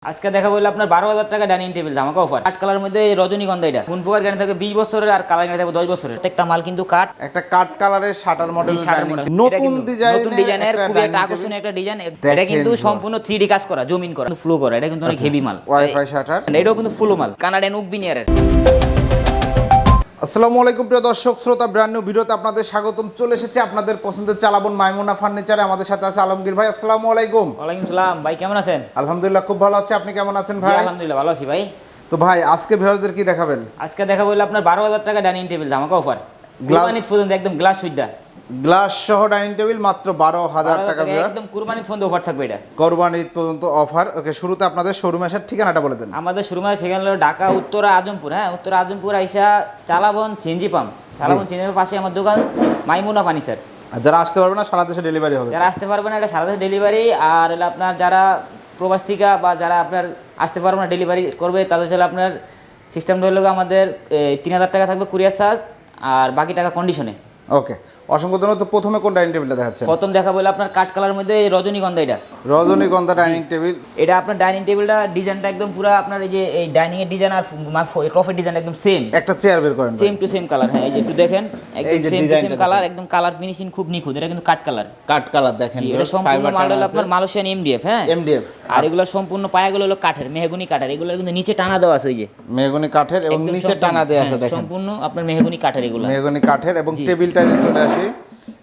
আজকে দেখা বললো আপনার 12,000 টাকা ডাইনিং টেবিল ধামাকা অফার। কাঠ কালার মধ্যে রজনীগন্ধা, এটা কোন প্রকার গ্যারান্টি থাকবে 20 বছরের আর কালার গ্যারান্টি থাকবে 10 বছরের। প্রত্যেকটা মাল কিন্তু কাঠ, একটা কাঠ কালারের শাটার মডেল নতুন ডিজাইনের খুবই একটা আকর্ষণীয় একটা ডিজাইন। এটা কিন্তু সম্পূর্ণ 3D কাজ করা, জমিন করা, ফ্লো করা। এটা কিন্তু অনেক হেভি মাল, ওয়াইফাই শাটার। এটাও কিন্তু ফুল মাল, কানাডিয়ান উক বিনিয়ারের। আসসালামু আলাইকুম প্রিয় দর্শক শ্রোতা, ব্র্যান্ড নিউ ভিডিওতে আপনাদের স্বাগতম। চলে এসেছে আপনাদের পছন্দের চালাবন মাইমুনা ফার্নিচারে। আমাদের সাথে আছে আলমগীর ভাই। আসসালামু আলাইকুম। ওয়ালাইকুম সালাম ভাই, কেমন আছেন? আলহামদুলিল্লাহ খুব ভালো আছি, আপনি কেমন আছেন ভাই? আলহামদুলিল্লাহ ভালো আছি ভাই। তো ভাই আজকে ভিউয়ারদের কি দেখাবেন? আজকে দেখা বললো আপনার 12,000 টাকা ডাইনিং টেবিল ধামাকা অফার। কুরবানির পর্যন্ত একদম গ্লাস সুবিধা, গ্লাস সহ ডাইনিং টেবিল মাত্র 12,000 টাকা ভিউয়ার। একদম কুরবানির পর্যন্ত অফার থাকবে এটা। কুরবানির পর্যন্ত অফার। ওকে, শুরুতে আপনাদের শোরুম আসার ঠিকানাটা বলে দেন। আমাদের শোরুম আছে সেখানে হলো ঢাকা উত্তরা আজমপুর। হ্যাঁ, উত্তরা আজমপুর আইসা চালাবন সিএনজি পাম্প, চালাবন সিএনজি পাম্প পাশে আমার দোকান মাইমুনা ফার্নিচার। আর যারা আসতে পারবে না সারা দেশে ডেলিভারি হবে? যারা আসতে পারবে না এটা সারা দেশে ডেলিভারি। আর হলো আপনার যারা প্রবাসিকা বা যারা আপনার আসতে পারবে না ডেলিভারি করবে, তাদের জন্য আপনার সিস্টেমটা হলো আমাদের 3,000 টাকা থাকবে কুরিয়ার চার্জ, আর বাকি টাকা কন্ডিশনে। ওকে, অসংখ্য ধন্যবাদ। তো প্রথমে কোন ডাইনিং টেবিলটা দেখাচ্ছেন? প্রথম দেখা বলে আপনার কাঠ কালার মধ্যে রজনীগন্ধা, এটা রজনীগন্ধা ডাইনিং টেবিল। এটা আপনার ডাইনিং টেবিলটা ডিজাইনটা একদম পুরো আপনার এই যে এই ডাইনিং এর ডিজাইন আর ট্রফির ডিজাইন একদম সেম। একটা চেয়ার বের করেন, সেম টু সেম কালার। হ্যাঁ, এই যে একটু দেখেন, একদম সেম টু সেম কালার, একদম কালার ফিনিশিং খুব নিখুঁত। এটা কিন্তু কাঠ কালার, কাঠ কালার দেখেন। এটা সম্পূর্ণ মডেল আপনার মালয়েশিয়ান এমডিএফ। হ্যাঁ, এমডিএফ। আর এগুলো সম্পূর্ণ পায়াগুলো হলো কাঠের, মেহগনি কাঠের। এগুলো কিন্তু নিচে টানা দেওয়া আছে, ওই যে মেহগনি কাঠের এবং নিচে টানা দেওয়া আছে দেখেন। সম্পূর্ণ আপনার মেহগনি কাঠের এগুলো, মেহগনি কাঠের। এবং টেবিলটা চলে আসে,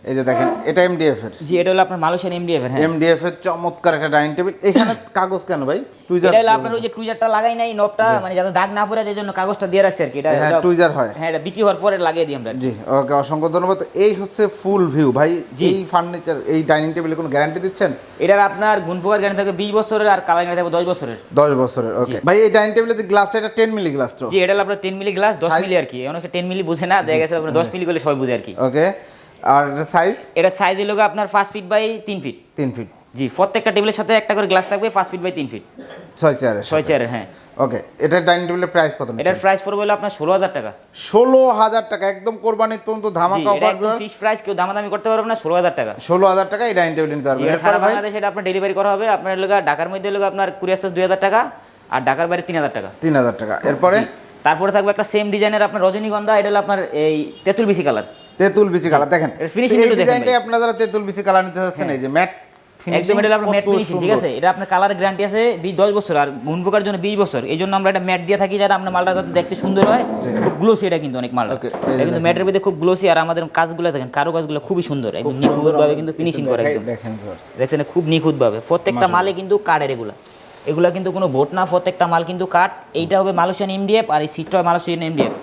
এই যে দেখেন, এটা এমডিএফ এর। জি, এটা হলো আপনার মালয়েশিয়ান এমডিএফ এর। হ্যাঁ, এমডিএফ এর চমৎকার একটা ডাইনিং টেবিল। এখানে কাগজ কেন ভাই? টুইজার। এটা হলো আপনার ওই যে টুইজারটা লাগাই নাই, নবটা মানে যাতে দাগ না পড়ে, এই জন্য কাগজটা দিয়ে রাখছে আর কি। এটা টুইজার হয়। হ্যাঁ, এটা বিক্রি হওয়ার পরে লাগিয়ে দিই আমরা। জি, ওকে, অসংখ্য ধন্যবাদ। এই হচ্ছে ফুল ভিউ ভাই। এই ফার্নিচার, এই ডাইনিং টেবিলে কোনো গ্যারান্টি দিচ্ছেন? এটার আপনার গুণপোকার গ্যারান্টি থাকবে 20 বছরের, আর কালার গ্যারান্টি থাকবে 10 বছরের। 10 বছরের। ওকে ভাই, এই ডাইনিং টেবিলের যে গ্লাসটা, এটা 10 মিলি গ্লাস তো? জি, এটা হলো আপনার 10 মিলি গ্লাস, 10 মিলি আর কি। অনেকে 10 মিলি বুঝে না, দেখা গেছে আপনার 10 মিলি বলে সবাই বুঝে আর কি। ওকে, আর সাইজ? এটা সাইজ হলো আপনার 5 ফিট বাই 3 ফিট। 3 ফিট। জি, প্রত্যেকটা টেবিলের সাথে একটা করে গ্লাস থাকবে 5 ফিট বাই 3 ফিট। 6 চেয়ারের। 6 চেয়ারের। হ্যাঁ, ওকে, এটার ডাইনিং টেবিলের প্রাইস কত? এটার প্রাইস পড়বে হলো আপনার 16,000 টাকা। 16,000 টাকা, একদম কোরবানির পর্যন্ত ধামাকা অফার। এটা ফিক্সড প্রাইস, কেউ দামাদামি করতে পারবে না। 16,000 টাকা। 16,000 টাকা এই ডাইনিং টেবিল নিতে পারবেন। সারা বাংলাদেশে এটা আপনার ডেলিভারি করা হবে। আপনার লোকা ঢাকার মধ্যে লোক আপনার কুরিয়ার চার্জ 2,000 টাকা, আর ঢাকার বাইরে 3,000 টাকা। 3,000 টাকা। এরপরে তারপরে থাকবে একটা সেম ডিজাইনের আপনার রজনীগন্ধা। এটা হলো আপনার এই তেঁতুল বিচি কালার। তেঁতুল বিচি কালার দেখেন। ফিনিশিং এই ডিজাইনটাই আপনারা যারা তেঁতুল বিচি কালার নিতে যাচ্ছেন, এই যে ম্যাট একদম, এটা আপনার ম্যাট ফিনিশিং, ঠিক আছে। এটা আপনার কালার গ্যারান্টি আছে 10 বছর, আর গুণপোকার জন্য 20 বছর। এই জন্য আমরা এটা ম্যাট দিয়ে থাকি, যারা আপনার মালটা যাতে দেখতে সুন্দর হয়। খুব গ্লোসি এটা কিন্তু অনেক মাল, এটা কিন্তু ম্যাটের ভিতরে খুব গ্লোসি। আর আমাদের কাজগুলো দেখেন, কারুকাজগুলো খুবই সুন্দর, একদম নিখুঁতভাবে কিন্তু ফিনিশিং করে একদম দেখছেন, খুব নিখুঁতভাবে। প্রত্যেকটা মালে কিন্তু কাঠের, এগুলা কিন্তু কোনো বোট না, প্রত্যেকটা মাল কিন্তু কাঠ। এইটা হবে মালয়েশিয়ান এমডিএফ, আর এই সিটটা হবে মালয়েশিয়ান এমডিএফ।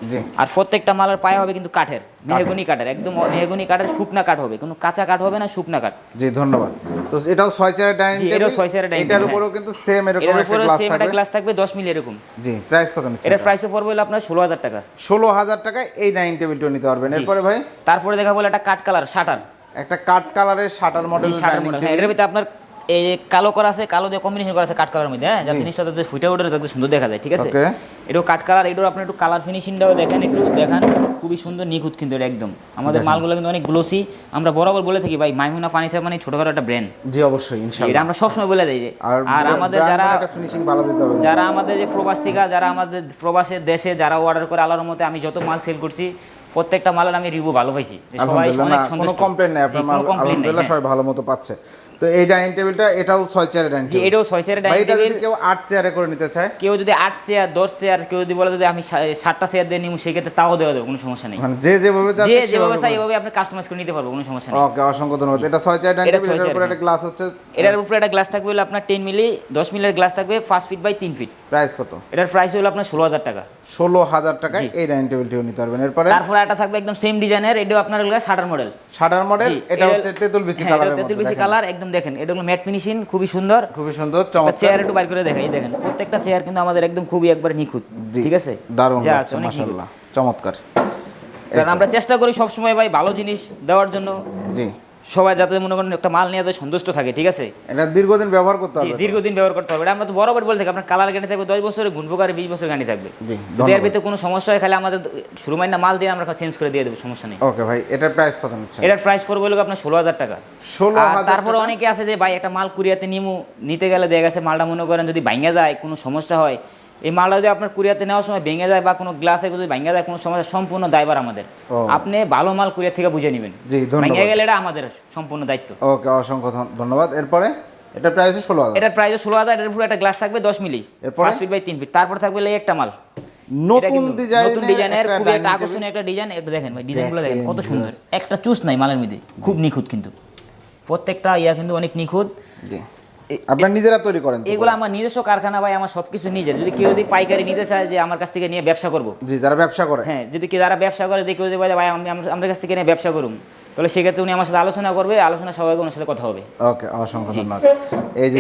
আর প্রত্যেকটা মালের পায়া হবে কিন্তু কাঠের, মেহগনি কাঠের, একদম মেহগনি কাঠের, শুকনা কাঠ হবে, কোনো কাঁচা কাঠ হবে না, শুকনা কাঠ। জি, ধন্যবাদ। তো এটাও 6 চেয়ারের ডাইনিং টেবিল। এটাও 6 চেয়ারের ডাইনিং টেবিল। এটার উপরেও কিন্তু সেম এরকম একটা গ্লাস থাকবে 10 মিলি এরকম। জি, প্রাইস কত নিচ্ছেন? এটার প্রাইস পড়বে হলো আপনার 16,000 টাকা। 16,000 টাকায় এই ডাইনিং টেবিলটা নিতে পারবেন। এরপরে ভাই, তারপরে দেখা বলে একটা কাঠ কালার শাটার, একটা কাঠ কালারের শাটার মডেল ডাইনিং টেবিল। এটার ভিতরে আপনার এই যে কালো করা আছে, কালো দিয়ে কম্বিনেশন করা আছে কাঠ কালারের মধ্যে। হ্যাঁ, যাতে জিনিসটা যাতে ফুটে ওঠে, যাতে সুন্দর দেখা যায়, ঠিক আছে। এটাও কাঠ কালার। এটাও আপনার একটু কালার ফিনিশিংটাও দেখেন, একটু দেখান, খুবই সুন্দর নিখুঁত কিন্তু এটা একদম। আমাদের মালগুলো কিন্তু অনেক গ্লোসি। আমরা বরাবর বলে থাকি ভাই, মাইমুনা ফার্নিচার মানে ছোটখাটো একটা ব্র্যান্ড। জি, অবশ্যই, ইনশাআল্লাহ। এটা আমরা সবসময় বলে দিই যে, আর আমাদের যারা ফিনিশিং ভালো দিতে হবে, যারা আমাদের যে প্রবাসীরা, যারা আমাদের প্রবাসের দেশে যারা অর্ডার করে, আল্লাহর রহমতে আমি যত মাল সেল করছি, প্রত্যেকটা মালের আমি রিভিউ ভালো পাইছি। সবাই অনেক সন্তুষ্ট, কোনো কমপ্লেইন নাই। আপনার মাল আলহামদুলিল্লাহ সবাই ভালো মতো পাচ্ছে। তো এই ডাইনিং টেবিলটা, এটাও 6 চেয়ারের ডাইনিং টেবিল। এটাও 6 চেয়ারের ডাইনিং টেবিল। যদি কেউ 8 চেয়ারে করে নিতে চায়, কেউ যদি 8 চেয়ার, 10 চেয়ার, কেউ যদি বলে যদি আমি 7টা চেয়ার দিয়ে নিব, সেই ক্ষেত্রে তাও দেওয়া যাবে, কোনো সমস্যা নেই। মানে যেভাবে যাচ্ছে, যেভাবে চাই এইভাবে আপনি কাস্টমাইজ করে নিতে পারবো, কোনো সমস্যা নেই। ওকে, অসংখ্য ধন্যবাদ। এটা 6 চেয়ার ডাইনিং টেবিল। এর উপরে একটা গ্লাস হচ্ছে, এটার উপরে একটা গ্লাস থাকবে হলো আপনার 10 মিলি, 10 মিলির গ্লাস থাকবে 5 ফিট বাই 3 ফিট। প্রাইস কত? এটার প্রাইস হলো আপনার 16,000 টাকা। 16,000 টাকায় এই ডাইনিং টেবিলটিও নিতে পারবেন। এরপরে তারপরে একটা থাকবে একদম সেম ডিজাইনের, এটাও আপনার হলো শাটার মডেল। শাটার মডেল, এটা হচ্ছে তেঁতুল বিচি কালারের মধ্যে। তেঁতুল বিচি কালার একদম দেখেন, এটা হলো ম্যাট ফিনিশিং, খুবই সুন্দর, খুবই সুন্দর, চমৎকার। চেয়ার একটু বাইর করে দেখাই, দেখেন প্রত্যেকটা চেয়ার কিন্তু আমাদের একদম খুবই একবারে নিখুঁত, ঠিক আছে। দারুণ লাগছে, মাশাআল্লাহ, চমৎকার। কারণ আমরা চেষ্টা করি সবসময় ভাই ভালো জিনিস দেওয়ার জন্য। জি, সবাই যাতে মনে করেন একটা মাল নিয়ে যাতে সন্তুষ্ট থাকে, ঠিক আছে? এটা দীর্ঘদিন ব্যবহার করতে হবে। দীর্ঘদিন ব্যবহার করতে হবে। এটা আমরা তো বরাবর বলে থাকি, আপনার কালার গ্যারান্টি থাকবে 10 বছরের, গুণপোকার 20 বছর গ্যারান্টি থাকবে। জি, যদি এর ভিতরে কোনো সমস্যা হয় খালি আমাদের শুরু মাইনা মাল দিয়ে আমরা চেঞ্জ করে দিয়ে দেবো, সমস্যা নেই। ওকে ভাই, এটার প্রাইস কত নিচ্ছেন? এটার প্রাইস পড়বে হলো আপনার 16,000 টাকা। 16,000 তারপরে অনেকে আছে যে ভাই একটা মাল কুরিয়াতে নিতে গেলে দেখা গেছে মালটা মনে করেন যদি ভাঙা যায়, কোনো সমস্যা হয়, এই মালটা যদি আপনার কুরিয়াতে নেওয়ার সময় ভেঙে যায় বা কোনো গ্লাসে যদি ভাঙা যায় কোনো সমস্যা, সম্পূর্ণ দায়ভার আমাদের। আপনি ভালো মাল কুরিয়ার থেকে বুঝে নেবেন। জি, ধন্যবাদ। ভেঙে গেলে এটা আমাদের সম্পূর্ণ দায়িত্ব। ওকে, অসংখ্য ধন্যবাদ। এরপরে এটার প্রাইস 16,000। এটার প্রাইস 16,000। এর উপরে একটা গ্লাস থাকবে 10 মিলি, এরপরে 5 ফিট বাই 3 ফিট। তারপর থাকবে এই একটা মাল, নতুন ডিজাইনের খুবই একটা আকর্ষণীয় একটা ডিজাইন। এটা দেখেন ভাই, ডিজাইনগুলো দেখেন কত সুন্দর, একটা চুস নাই মালের মধ্যে, খুব নিখুঁত কিন্তু প্রত্যেকটা কিন্তু অনেক নিখুঁত। জি, আপনারা নিজেরা তৈরি করেন? এগুলো আমার নিজস্ব কারখানা ভাই, আমার সবকিছু নিজের। যদি কেউ পাইকারি নিতে চায় যে আমার কাছ থেকে নিয়ে ব্যবসা করব, জি, যারা ব্যবসা করে, হ্যাঁ, যদি কেউ যারা ব্যবসা করে দেখে যে ভাই আমাদের কাছ থেকে নিয়ে ব্যবসা করুন, তাহলে সেক্ষেত্রে উনি আমার সাথে আলোচনা করবে, আলোচনা সবাই ওনার সাথে কথা হবে। ওকে, অসংখ্য ধন্যবাদ। এই যে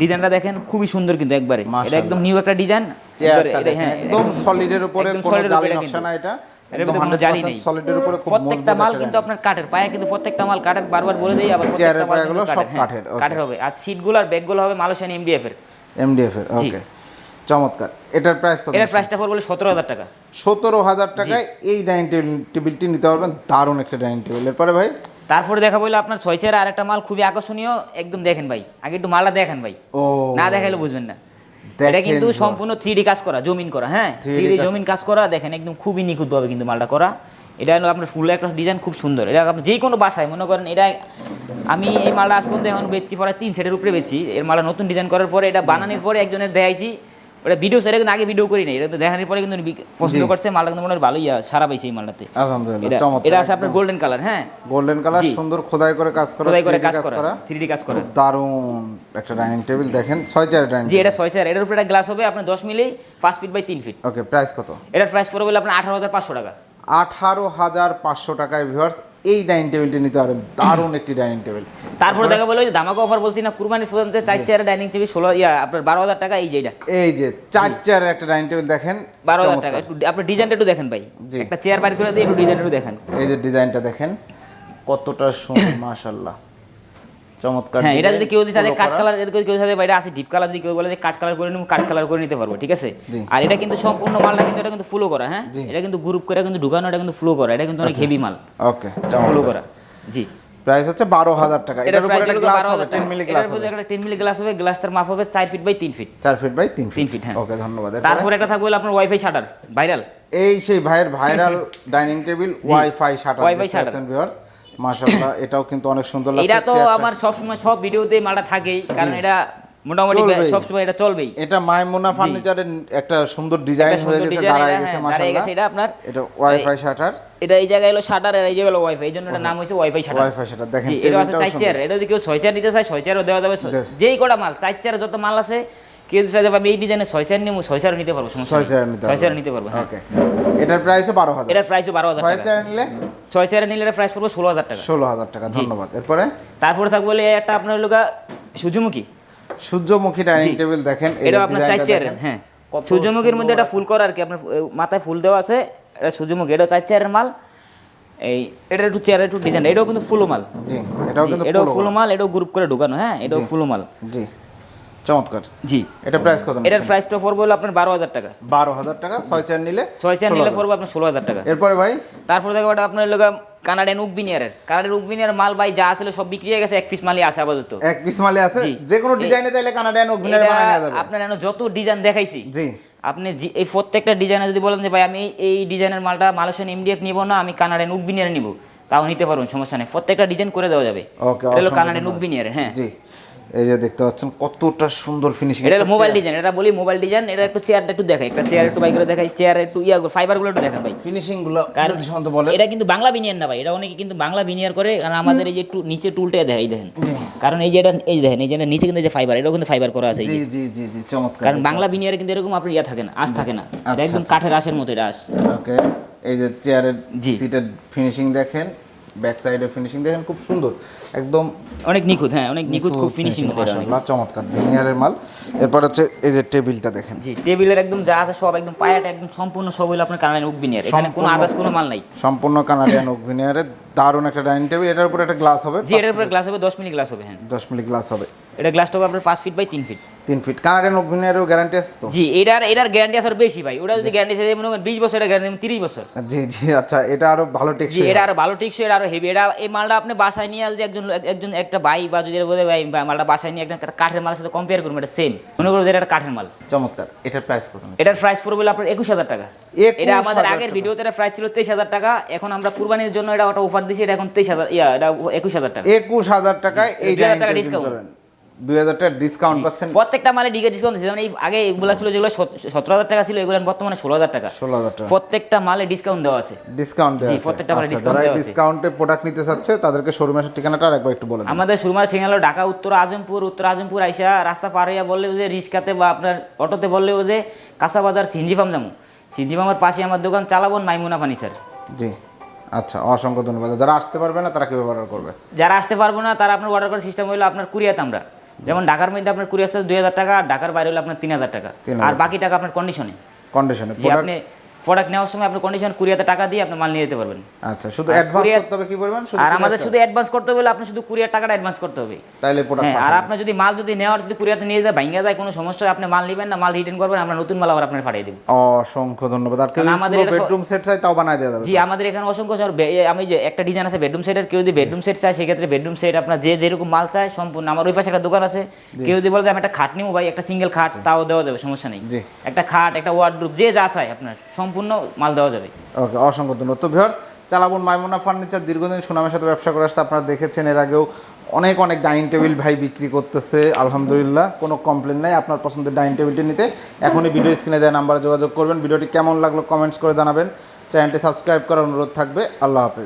ডিজাইনটা দেখেন খুবই সুন্দর কিন্তু একবারে, এটা একদম নিউ একটা ডিজাইন। একদম সলিডের উপরে কোনো জালি নকশা না, এটা একদম 100% সলিডের উপরে খুব মজবুত। প্রত্যেকটা মাল কিন্তু আপনার কাঠের পায়া, কিন্তু প্রত্যেকটা মাল কাঠের, বারবার বলে দেই আবার চেয়ারের পায়াগুলো সব কাঠের। কাঠের হবে, আর সিটগুলো আর ব্যাগগুলো হবে মালয়েশিয়ান এমডিএফ এর। ওকে, চমৎকার। এটার প্রাইস কত? এটার প্রাইসটা পড়বে 17,000 টাকা। 17,000 টাকায় এই ডাইনিং টেবিলটি নিতে পারবেন। দারুণ একটা ডাইনিং টেবিল। এরপরে ভাই তারপরে দেখা বললো আপনার 6 চেয়ার আর একটা মাল খুবই আকর্ষণীয় একদম। দেখেন ভাই, আগে একটু মালটা দেখেন ভাই, না দেখাইলে বুঝবেন না। এটা কিন্তু সম্পূর্ণ 3D কাজ করা, জমিন করা, হ্যাঁ 3D জমিন কাজ করা। দেখেন একদম খুবই নিখুঁতভাবে কিন্তু মালটা করা। এটা হলো আপনার ফুল একটা ডিজাইন, খুব সুন্দর। এটা আপনি যে কোনো বাসায় মনে করেন, এটা আমি এই মালটা আজ পর্যন্ত এখন বেচছি পরে 3 সেটের উপরে বেচছি। এর মালটা নতুন ডিজাইন করার পরে এটা বানানোর পরে একজনের দেখাইছি, ওটা ভিডিও সেটা কিন্তু আগে ভিডিও করি নাই, এটা তো দেখানোর পরে কিন্তু পছন্দ করছে মালটা, কিন্তু মনে হয় ভালোই সারা পাইছে এই মালটাতে। আলহামদুলিল্লাহ, চমৎকার। এটা আছে আপনার গোল্ডেন কালার, হ্যাঁ গোল্ডেন কালার, সুন্দর খোদাই করে কাজ করা, 3D কাজ করা, দারুণ একটা ডাইনিং টেবিল। দেখেন 6 চেয়ার ডাইনিং। জি, এটা 6 চেয়ার। এটার উপরে একটা গ্লাস হবে আপনার 10 মিলি, 5 feet by 3 feet. Okay, price কত? এটার প্রাইস পড়বে বলে আপনার 18,500 টাকা। 18,500 টাকায় ভিউয়ার্স এই ডাইনিং টেবিলটি নিতে পারেন। দারুণ একটি ডাইনিং টেবিল। তারপরে দেখা বলে ধামাকা অফার বলছি না, কুরবানি পর্যন্ত 4 চেয়ারের ডাইনিং টেবিল আপনার 12,000 টাকা। এই যে এটা, এই যে 4 চেয়ারের একটা ডাইনিং টেবিল দেখেন, 12,000 টাকা। আপনি ডিজাইনটা একটু দেখেন ভাই, একটা চেয়ার বাইর করে দিয়ে একটু ডিজাইনটা একটু দেখেন। এই যে ডিজাইনটা দেখেন কতটা সুন্দর, মাশাআল্লাহ, চমৎকার। হ্যাঁ, এটা যদি কেউ চায় কাট কালার, এর কেউ চায় বাইরে আছে ডিপ কালার, যদি কেউ বলে যে কাট কালার করে নিব, কাট কালার করে নিতে পারবো, ঠিক আছে? আর এটা কিন্তু সম্পূর্ণ মালটা কিন্তু এটা কিন্তু ফ্লো করা, হ্যাঁ, এটা কিন্তু গ্রুপ করে কিন্তু ঢুকানো, এটা কিন্তু ফ্লো করা, এটা কিন্তু অনেক হেভি মাল। ওকে, ফ্লো করা। জি, প্রাইস হচ্ছে 12,000 টাকা। এটার উপরে একটা গ্লাস হবে, 10 মিলি গ্লাস হবে। একটা 10 মিলি গ্লাস হবে, গ্লাসটার মাপ হবে 4 feet by 3 feet. 4 feet by 3 feet, হ্যাঁ। ওকে, ধন্যবাদ। তারপর এটা থাকবে আপনার ওয়াইফাই শাটার, ভাইরাল। এই সেই ভাইয়ের viral dining table, wifi shutter. Viewers, মাশাআল্লাহ, এটাও কিন্তু অনেক সুন্দর লাগছে। এটা তো আমার সব সময় সব ভিডিওতে মালটা থাকেই, কারণ এটা মোটামুটি সব সময় এটা চলবেই। এটা মাইমুনা ফার্নিচারের একটা সুন্দর ডিজাইন হয়ে গেছে, দাঁড়ায় গেছে, মাশাআল্লাহ। এটা আপনার এটা ওয়াইফাই শাটার। এটা এই জায়গায় হলো শাটার, আর এই জায়গায় হলো ওয়াইফাই, এইজন্য এটা নাম হইছে ওয়াইফাই শাটার। ওয়াইফাই শাটার দেখেন, এটা আছে 4 চেয়ার। এটা যদি কেউ 6 চেয়ার নিতে চায় 6 চেয়ারও দেওয়া যাবে। যেই কটা মাল 4 চেয়ারে যত মাল আছে, কেউ যদি চায় আমি এই ডিজাইনে 6 চেয়ার নিব, 6 চেয়ার নিতে পারবো, 6 চেয়ার নিতে পারবো। ওকে, এটার প্রাইস 12,000। এটার প্রাইস 12,000 টাকা। 6 চেয়ার নিলে এর প্রাইস পড়বে 16,000 টাকা। 16,000 টাকা, ধন্যবাদ। তারপরে থাকবে বলে একটা আপনার লোক সূর্যমুখী ডাইনিং টেবিল দেখেন, এটা আপনার 4 চেয়ারের, হ্যাঁ, সূর্যমুখীর মধ্যে এটা ফুল করা আর কি, আপনার মাথায় ফুল দেওয়া আছে, এটা সূর্যমুখী। এটা 4 চেয়ারের মাল। এই এটা একটু চেয়ারের একটু ডিজাইন, এটাও কিন্তু ফুল মাল। জি, এটাও ফুল মাল, এটাও গ্রুপ করে ঢোকানো, হ্যাঁ, এটাও ফুল মাল। জি, চমৎকার। জি, এটা প্রাইস কত? এটার প্রাইসটা পড়বে হলো আপনার 12,000 টাকা। 12,000 টাকা। 6 চেয়ার নিলে পড়বে আপনার 16,000 টাকা। এরপরে ভাই তারপরে দেখো এটা আপনার লোক কানাডিয়ান উকবিনিয়ারের মাল ভাই যা ছিল সব বিক্রি হয়ে গেছে, এক পিস মালই আছে আপাতত। এক পিস মালই আছে, যে কোনো ডিজাইনে চাইলে কানাডিয়ান উকবিনিয়ার বানিয়ে নেওয়া যাবে। আপনার যত ডিজাইন দেখাইছি, জি, আপনি এই প্রত্যেকটা ডিজাইনে যদি বলেন যে ভাই আমি এই ডিজাইনের মালটা মালয়েশিয়ান এমডিএফ নিব না, আমি কানাডিয়ান উকবিনিয়ার নিব, তাও নিতে পারবেন, সমস্যা নেই। প্রত্যেকটা ডিজাইন করে দেওয়া যাবে। ওকে, এটা হলো কানাডিয়ান উকবিনিয়ার, হ্যাঁ। জি, এই যে দেখতে পাচ্ছেন কতটা সুন্দর ফিনিশিং। এটা মোবাইল ডিজাইন, এটা বলি মোবাইল ডিজাইন। এটা একটু চেয়ারটা একটু দেখাই, একটা চেয়ার একটু বাই করে দেখাই, চেয়ার একটু ফাইবার গুলো একটু দেখেন ভাই, ফিনিশিং গুলো যদি শুনতে বলে। এটা কিন্তু বাংলা বিনিয়ার না ভাই, এটা অনেকে কিন্তু বাংলা বিনিয়ার করে, কারণ আমাদের এই যে একটু নিচে টুলটা দেখাই দেখেন, কারণ এই যে এটা এই দেখেন, এই যে নিচে কিন্তু যে ফাইবার, এটাও কিন্তু ফাইবার করা আছে। জি জি জি জি, চমৎকার। কারণ বাংলা বিনিয়ারে কিন্তু এরকম আপনার থাকে না, আঁশ থাকে না, এটা একদম কাঠের আঁশের মতো এটা আঁশ। ওকে, এই যে চেয়ারের সিটের ফিনিশিং দেখেন, ব্যাক সাইডের ফিনিশিং দেখেন, খুব সুন্দর, একদম অনেক নিখুঁত, হ্যাঁ, অনেক নিখুঁত, খুব ফিনিশিং হতে মাশাআল্লাহ, চমৎকার বিনিয়ারের মাল। এরপর হচ্ছে এই যে টেবিলটা দেখেন। জি, টেবিলের একদম যা আছে সব একদম পায়াটা একদম সম্পূর্ণ সব হলো আপনার কানাডিয়ান উক বিনিয়ার, এখানে কোনো আদার্স কোনো মাল নাই, সম্পূর্ণ কানাডিয়ান উক বিনিয়ারের দারুণ একটা ডাইনিং টেবিল, এটার উপরে একটা গ্লাস হবে। জি, এটার উপরে গ্লাস হবে 10 মিলি গ্লাস হবে। হ্যাঁ, 10 মিলি গ্লাস হবে। এটা গ্লাসটা হবে আপনার 5 feet by 3 feet. 3 feet. Canadian ওভেনেরও গ্যারান্টি আছে তো? জি, এটার গ্যারান্টি আছে বেশি ভাই। ওটা যদি গ্যারান্টি আছে মনে করেন 20 বছর, এটা গ্যারান্টি 30 বছর। জি জি, আচ্ছা, এটা আরো ভালো জি, টেকসই। এটা আরো ভালো টেকসই, এটা আরো হেভি। এটা এই মালটা আপনি বাসায় নিয়ে আসলে একজন একটা ভাই বা যদি বলে ভাই মালটা বাসায় নিয়ে একজন একটা কাঠের মালের সাথে কম্পেয়ার করবেন, এটা সেম মনে করো যে এটা একটা কাঠের মাল। চমৎকার। এটার প্রাইস কত? এটার প্রাইস পড়বে আপনার 21,000 টাকা। 21,000 এটা আমাদের আগের ভিডিওতে এটা প্রাইস ছিল 23,000 টাকা। এখন আমরা কুরবানির জন্য এটা একটা অফার দিছি, এটা এখন 23,000 এটা 21,000 টাকা। 21,000 টাকায় এই 2,000 টাকা ডাইনিং ডিসকাউন্ট। টেবিল 2000 টাকা ডিসকাউন্ট পাচ্ছেন। প্রত্যেকটা মালে ডিগে ডিসকাউন্ট দিচ্ছে। মানে এই আগে এগুলো ছিল যেগুলো 17,000 টাকা ছিল, এগুলো বর্তমানে 16,000 টাকা। 16,000 টাকা প্রত্যেকটা মালে ডিসকাউন্ট দেওয়া আছে। ডিসকাউন্ট দেওয়া জি, আছে। প্রত্যেকটা মালে আচ্ছা, ডিসকাউন্ট যারা দেওয়া আছে। ডিসকাউন্টে প্রোডাক্ট নিতে চাচ্ছে তাদেরকে শোরুমের ঠিকানাটা আরেকবার একটু বলে দিন। আমাদের শোরুমের ঠিকানা হলো ঢাকা উত্তর আজমপুর আইসা রাস্তা পার হইয়া বললে যে রিক্সাতে বা আপনার অটোতে বললে যে কাঁচা বাজার সিনজি ফার্ম যাবো। সিনজি ফার্মের পাশে আমার দোকান চালাবন মাইমুনা ফার্নিচার। জি, আচ্ছা, অসংখ্য ধন্যবাদ। যারা আসতে পারবে না তারা কিভাবে অর্ডার করবে? যারা আসতে পারবো না তারা আপনার অর্ডার করার সিস্টেম হলো আপনার কুরিয়াতে আমরা, যেমন ঢাকার মধ্যে আপনার কুরিয়ার চার্জ 2,000 টাকা, আর ঢাকার বাইরে হলো আপনার 3,000 টাকা। 3,000 আর বাকি টাকা আপনার কন্ডিশনে। যে আপনি প্রোডাক্ট নেওয়ার সময় আপনি কন্ডিশন কুরিয়াতে টাকা দিয়ে আপনি মাল নিয়ে যেতে পারবেন। আচ্ছা, শুধু অ্যাডভান্স করতে হবে কি পরিমাণ? আর আমাদের শুধু অ্যাডভান্স করতে হবে, আপনি শুধু কুরিয়ার টাকাটা অ্যাডভান্স করতে হবে, তাইলে প্রোডাক্ট। হ্যাঁ। আর আপনার যদি মাল নেওয়ার যদি কুরিয়াতে নিয়ে যায় ভাঙা যায় কোনো সমস্যা, আপনি মাল নেবেন না, মাল রিটার্ন করবেন, আমরা নতুন মাল আবার আপনার পাঠিয়ে দেব। অসংখ্য ধন্যবাদ। আর কেউ আমাদের যদি বেডরুম সেট চাই তাও বানায় দেওয়া যাবে? জি, আমাদের এখানে অসংখ্য আমি যে একটা ডিজাইন আছে বেডরুম সেটের, কেউ যদি বেডরুম সেট চায় সেক্ষেত্রে বেডরুম সেট আপনার যে যেরকম মাল চায় সম্পূর্ণ। আমার ওই পাশে একটা দোকান আছে, কেউ যদি বলে যে আমি একটা খাট নিবো ভাই, একটা সিঙ্গেল খাট, তাও দেওয়া যাবে, সমস্যা নেই। একটা খাট, একটা ওয়ার্ডরোব, যে যা চায় আপনার সম্পূর্ণ মাল দেওয়া যাবে। ওকে, অসংখ্য ধন্যবাদ। তো ভিউয়ার্স, চালাবন মাইমুনা ফার্নিচার দীর্ঘদিন সুনামের সাথে ব্যবসা করে আসছে। আপনারা দেখেছেন এর আগেও অনেক ডাইনিং টেবিল ভাই বিক্রি করতেছে, আলহামদুলিল্লাহ কোনো কমপ্লেন নাই। আপনার পছন্দের ডাইনিং টেবিলটি নিতে এখনই ভিডিও স্ক্রিনে দেওয়া নাম্বারে যোগাযোগ করবেন। ভিডিওটি কেমন লাগলো কমেন্টস করে জানাবেন। চ্যানেলটি সাবস্ক্রাইব করার অনুরোধ থাকবে। আল্লাহ হাফেজ।